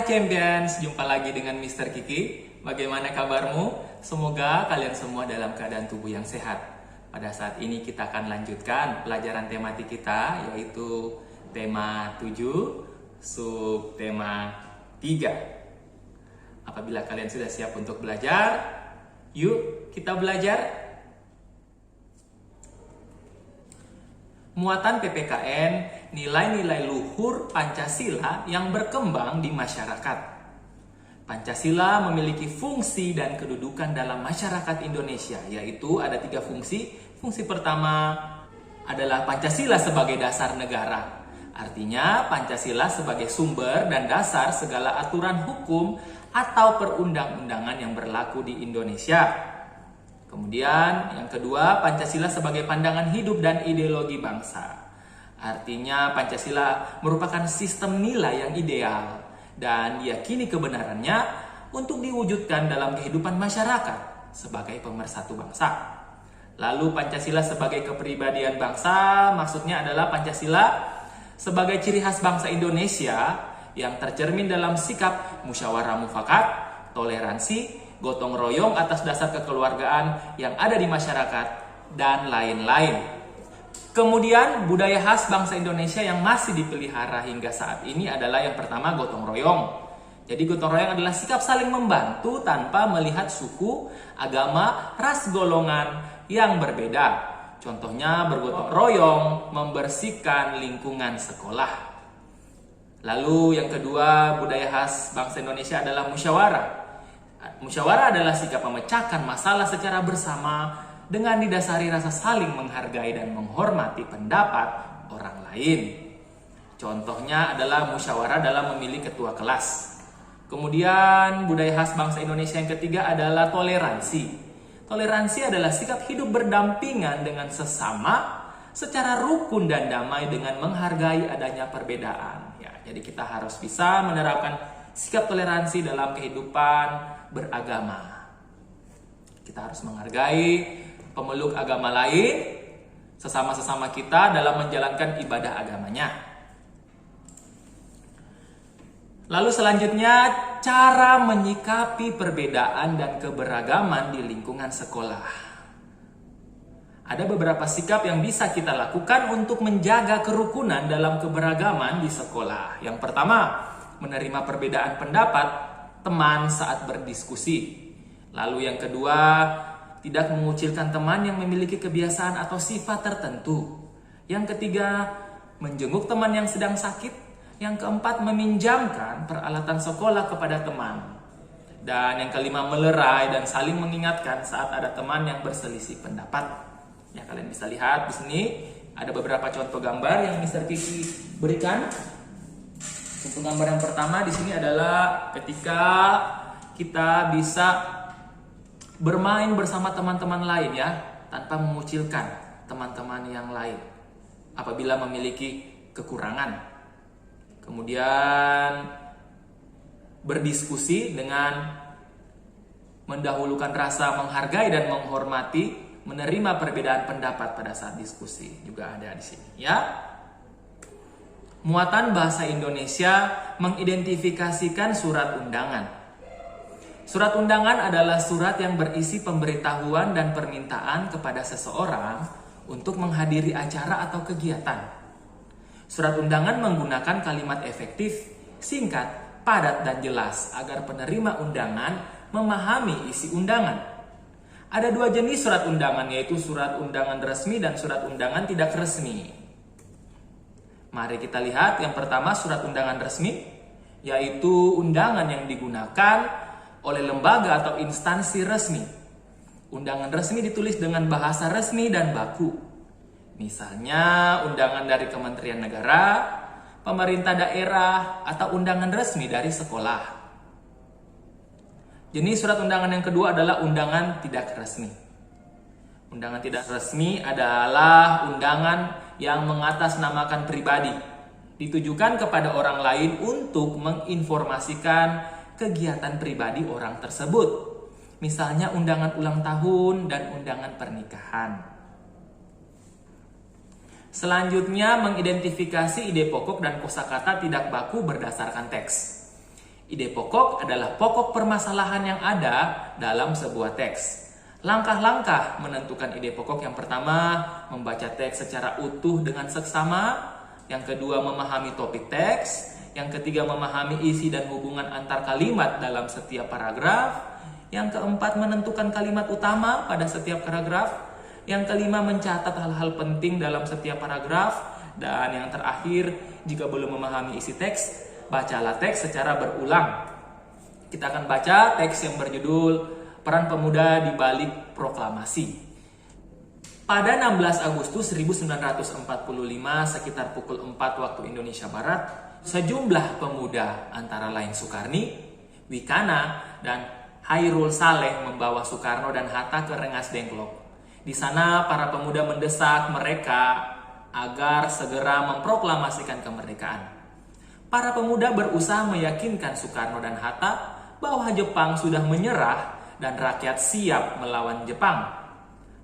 Hai Champions, jumpa lagi dengan Mr. Kiki. Bagaimana kabarmu? Semoga kalian semua dalam keadaan tubuh yang sehat. Pada saat ini kita akan lanjutkan pelajaran tematik kita, yaitu tema 7, subtema 3. Apabila kalian sudah siap untuk belajar, yuk kita belajar. Muatan PPKN, nilai-nilai luhur Pancasila yang berkembang di masyarakat. Pancasila memiliki fungsi dan kedudukan dalam masyarakat Indonesia, yaitu ada 3 fungsi. Fungsi pertama adalah Pancasila sebagai dasar negara. Artinya Pancasila sebagai sumber dan dasar segala aturan hukum atau perundang-undangan yang berlaku di Indonesia. Kemudian yang kedua, Pancasila sebagai pandangan hidup dan ideologi bangsa. Artinya Pancasila merupakan sistem nilai yang ideal dan diyakini kebenarannya untuk diwujudkan dalam kehidupan masyarakat sebagai pemersatu bangsa. Lalu Pancasila sebagai kepribadian bangsa, maksudnya adalah Pancasila sebagai ciri khas bangsa Indonesia yang tercermin dalam sikap musyawarah mufakat, toleransi, gotong royong atas dasar kekeluargaan yang ada di masyarakat, dan lain-lain. Kemudian budaya khas bangsa Indonesia yang masih dipelihara hingga saat ini adalah yang pertama gotong royong. Jadi gotong royong adalah sikap saling membantu tanpa melihat suku, agama, ras, golongan yang berbeda. Contohnya bergotong royong membersihkan lingkungan sekolah. Lalu yang kedua budaya khas bangsa Indonesia adalah musyawarah. Musyawarah adalah sikap memecahkan masalah secara bersama dengan didasari rasa saling menghargai dan menghormati pendapat orang lain. Contohnya adalah musyawarah dalam memilih ketua kelas. Kemudian budaya khas bangsa Indonesia yang ketiga adalah toleransi. Toleransi adalah sikap hidup berdampingan dengan sesama secara rukun dan damai dengan menghargai adanya perbedaan. Ya, jadi kita harus bisa menerapkan sikap toleransi dalam kehidupan beragama. Kita harus menghargai pemeluk agama lain, sesama-sesama kita dalam menjalankan ibadah agamanya. Lalu selanjutnya, cara menyikapi perbedaan dan keberagaman di lingkungan sekolah. Ada beberapa sikap yang bisa kita lakukan untuk menjaga kerukunan dalam keberagaman di sekolah. Yang pertama, menerima perbedaan pendapat teman saat berdiskusi. Lalu yang kedua, tidak mengucilkan teman yang memiliki kebiasaan atau sifat tertentu. Yang ketiga, menjenguk teman yang sedang sakit. Yang keempat, meminjamkan peralatan sekolah kepada teman. Dan yang kelima, melerai dan saling mengingatkan saat ada teman yang berselisih pendapat. Ya, kalian bisa lihat di sini ada beberapa contoh gambar yang Mr. Kiki berikan. Untuk gambar yang pertama di sini adalah ketika kita bisa bermain bersama teman-teman lain ya, tanpa mengucilkan teman-teman yang lain apabila memiliki kekurangan. Kemudian berdiskusi dengan mendahulukan rasa menghargai dan menghormati, menerima perbedaan pendapat pada saat diskusi juga ada di sini ya. Muatan bahasa Indonesia mengidentifikasikan surat undangan. Surat undangan adalah surat yang berisi pemberitahuan dan permintaan kepada seseorang untuk menghadiri acara atau kegiatan. Surat undangan menggunakan kalimat efektif, singkat, padat, dan jelas agar penerima undangan memahami isi undangan. Ada 2 jenis surat undangan, yaitu surat undangan resmi dan surat undangan tidak resmi. Mari kita lihat yang pertama surat undangan resmi, yaitu undangan yang digunakan oleh lembaga atau instansi resmi. Undangan resmi ditulis dengan bahasa resmi dan baku. Misalnya undangan dari Kementerian Negara, pemerintah daerah, atau undangan resmi dari sekolah. Jenis surat undangan yang kedua adalah undangan tidak resmi. Undangan tidak resmi adalah undangan yang mengatasnamakan pribadi, ditujukan kepada orang lain untuk menginformasikan kegiatan pribadi orang tersebut. Misalnya undangan ulang tahun dan undangan pernikahan. Selanjutnya, mengidentifikasi ide pokok dan kosakata tidak baku berdasarkan teks. Ide pokok adalah pokok permasalahan yang ada dalam sebuah teks. Langkah-langkah menentukan ide pokok: yang pertama, membaca teks secara utuh dengan seksama. Yang kedua, memahami topik teks. Yang ketiga, memahami isi dan hubungan antar kalimat dalam setiap paragraf. Yang keempat, menentukan kalimat utama pada setiap paragraf. Yang kelima, mencatat hal-hal penting dalam setiap paragraf. Dan yang terakhir, jika belum memahami isi teks, bacalah teks secara berulang. Kita akan baca teks yang berjudul Peran Pemuda di Balik Proklamasi. Pada 16 Agustus 1945, sekitar pukul 4 waktu Indonesia Barat, sejumlah pemuda antara lain Sukarni, Wikana, dan Hairul Saleh membawa Soekarno dan Hatta ke Rengas Dengklok. Di sana para pemuda mendesak mereka agar segera memproklamasikan kemerdekaan. Para pemuda berusaha meyakinkan Soekarno dan Hatta bahwa Jepang sudah menyerah dan rakyat siap melawan Jepang.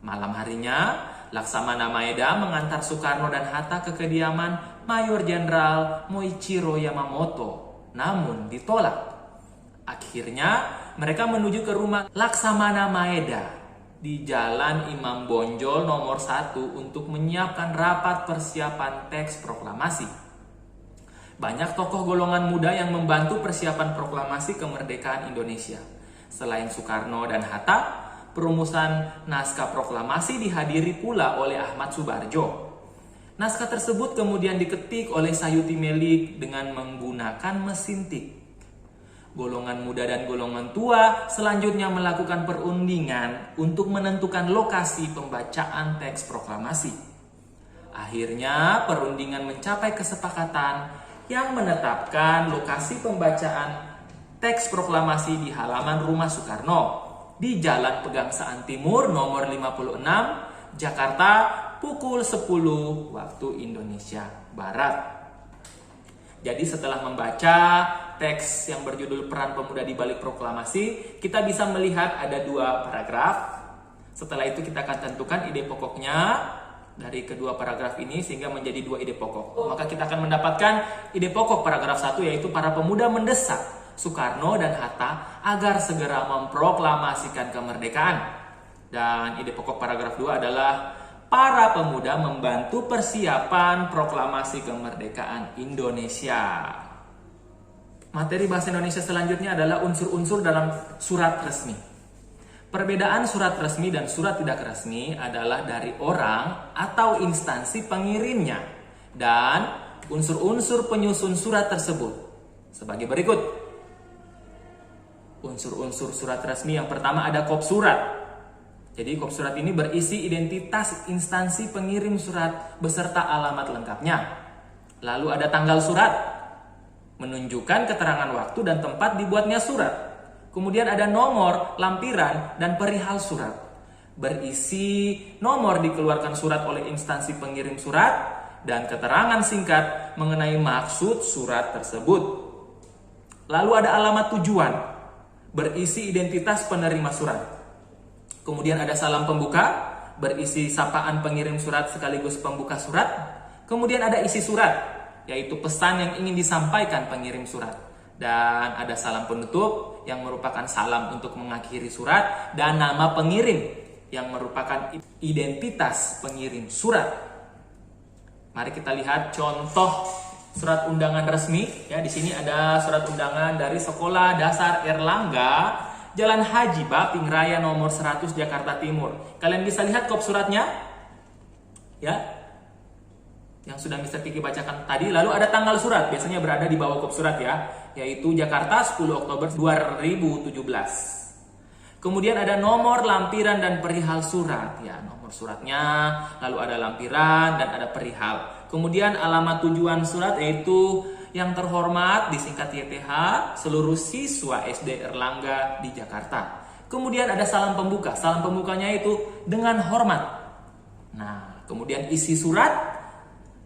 Malam harinya, Laksamana Maeda mengantar Soekarno dan Hatta ke kediaman Mayor Jenderal Moichiro Yamamoto, namun ditolak. Akhirnya, mereka menuju ke rumah Laksamana Maeda di Jalan Imam Bonjol nomor 1 untuk menyiapkan rapat persiapan teks proklamasi. Banyak tokoh golongan muda yang membantu persiapan proklamasi kemerdekaan Indonesia. Selain Soekarno dan Hatta, perumusan naskah proklamasi dihadiri pula oleh Ahmad Subarjo. Naskah tersebut kemudian diketik oleh Sayuti Melik dengan menggunakan mesin tik. Golongan muda dan golongan tua selanjutnya melakukan perundingan untuk menentukan lokasi pembacaan teks proklamasi. Akhirnya perundingan mencapai kesepakatan yang menetapkan lokasi pembacaan teks proklamasi di halaman rumah Soekarno di Jalan Pegangsaan Timur nomor 56, Jakarta, pukul 10 waktu Indonesia Barat. Jadi setelah membaca teks yang berjudul Peran Pemuda di Balik Proklamasi, kita bisa melihat ada 2 paragraf. Setelah itu kita akan tentukan ide pokoknya dari kedua paragraf ini sehingga menjadi 2 ide pokok. Maka kita akan mendapatkan ide pokok paragraf 1, yaitu para pemuda mendesak Soekarno dan Hatta agar segera memproklamasikan kemerdekaan. Dan ide pokok paragraf 2 adalah para pemuda membantu persiapan proklamasi kemerdekaan Indonesia. Materi bahasa Indonesia selanjutnya adalah unsur-unsur dalam surat resmi. Perbedaan surat resmi dan surat tidak resmi adalah dari orang atau instansi pengirimnya dan unsur-unsur penyusun surat tersebut sebagai berikut. Unsur-unsur surat resmi yang pertama ada kop surat. Jadi kop surat ini berisi identitas instansi pengirim surat beserta alamat lengkapnya. Lalu ada tanggal surat, menunjukkan keterangan waktu dan tempat dibuatnya surat. Kemudian ada nomor, lampiran, dan perihal surat. Berisi nomor dikeluarkan surat oleh instansi pengirim surat dan keterangan singkat mengenai maksud surat tersebut. Lalu ada alamat tujuan, berisi identitas penerima surat. Kemudian ada salam pembuka, berisi sapaan pengirim surat sekaligus pembuka surat. Kemudian ada isi surat, yaitu pesan yang ingin disampaikan pengirim surat. Dan ada salam penutup yang merupakan salam untuk mengakhiri surat, dan nama pengirim yang merupakan identitas pengirim surat. Mari kita lihat contoh surat undangan resmi. Ya, di sini ada surat undangan dari Sekolah Dasar Erlangga, Jalan Haji Baping Raya nomor 100 Jakarta Timur. Kalian bisa lihat kop suratnya? Ya. Yang sudah Mr. Kiki bacakan tadi. Lalu ada tanggal surat, biasanya berada di bawah kop surat ya, yaitu Jakarta 10 Oktober 2017. Kemudian ada nomor, lampiran, dan perihal surat. Ya, nomor suratnya, lalu ada lampiran, dan ada perihal. Kemudian alamat tujuan surat yaitu yang terhormat, disingkat YTH, seluruh siswa SD Erlangga di Jakarta. Kemudian ada salam pembuka. Salam pembukanya itu dengan hormat. Nah, kemudian isi surat,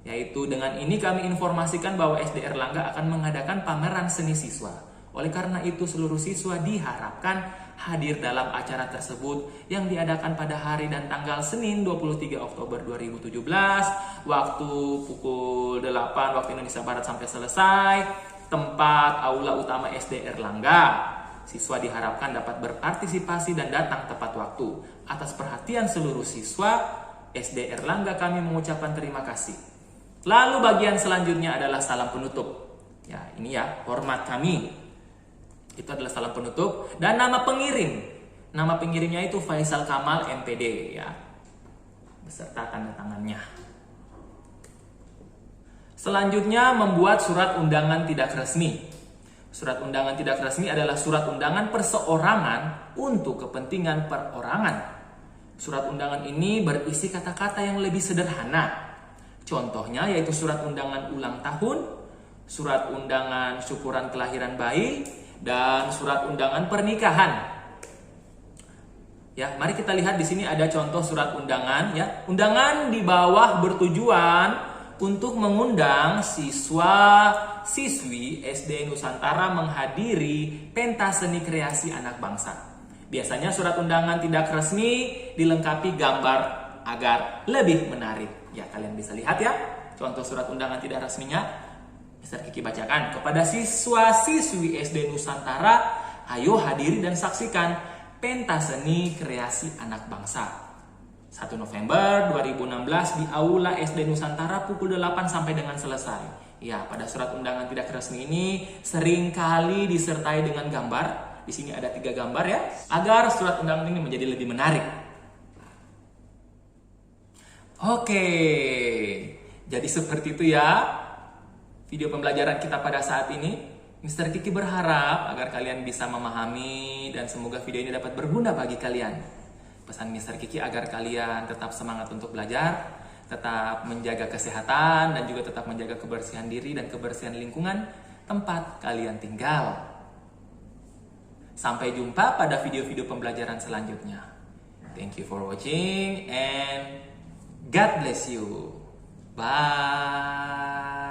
yaitu dengan ini kami informasikan bahwa SD Erlangga akan mengadakan pameran seni siswa. Oleh karena itu seluruh siswa diharapkan hadir dalam acara tersebut yang diadakan pada hari dan tanggal Senin 23 Oktober 2017 waktu pukul 8 waktu Indonesia Barat sampai selesai. tempat aula utama SD Erlangga. Siswa diharapkan dapat berpartisipasi dan datang tepat waktu. Atas perhatian seluruh siswa, SD Erlangga kami mengucapkan terima kasih. Lalu bagian selanjutnya adalah salam penutup. Ya, ini ya, hormat kami. Itu adalah salam penutup. Dan nama pengirim. Nama pengirimnya itu Faisal Kamal MPD ya. Beserta tanda tangannya. Selanjutnya membuat surat undangan tidak resmi. Surat undangan tidak resmi adalah surat undangan perseorangan untuk kepentingan perorangan. Surat undangan ini berisi kata-kata yang lebih sederhana. Contohnya yaitu surat undangan ulang tahun, surat undangan syukuran kelahiran bayi, dan surat undangan pernikahan. Ya, mari kita lihat di sini ada contoh surat undangan ya. Undangan di bawah bertujuan untuk mengundang siswa-siswi SD Nusantara menghadiri pentas seni kreasi anak bangsa. Biasanya surat undangan tidak resmi dilengkapi gambar agar lebih menarik. Ya, kalian bisa lihat ya, contoh surat undangan tidak resminya. Mister Kiki bacakan, kepada siswa-siswi SD Nusantara, ayo hadiri dan saksikan pentas seni kreasi anak bangsa. 1 November 2016 di Aula SD Nusantara pukul 8 sampai dengan selesai. Ya, pada surat undangan tidak resmi ini seringkali disertai dengan gambar. Di sini ada 3 gambar ya, agar surat undangan ini menjadi lebih menarik. Oke, jadi seperti itu ya video pembelajaran kita pada saat ini. Mister Kiki berharap agar kalian bisa memahami dan semoga video ini dapat berguna bagi kalian. Pesan Mister Kiki agar kalian tetap semangat untuk belajar, tetap menjaga kesehatan, dan juga tetap menjaga kebersihan diri dan kebersihan lingkungan tempat kalian tinggal. Sampai jumpa pada video-video pembelajaran selanjutnya. Thank you for watching and God bless you. Bye.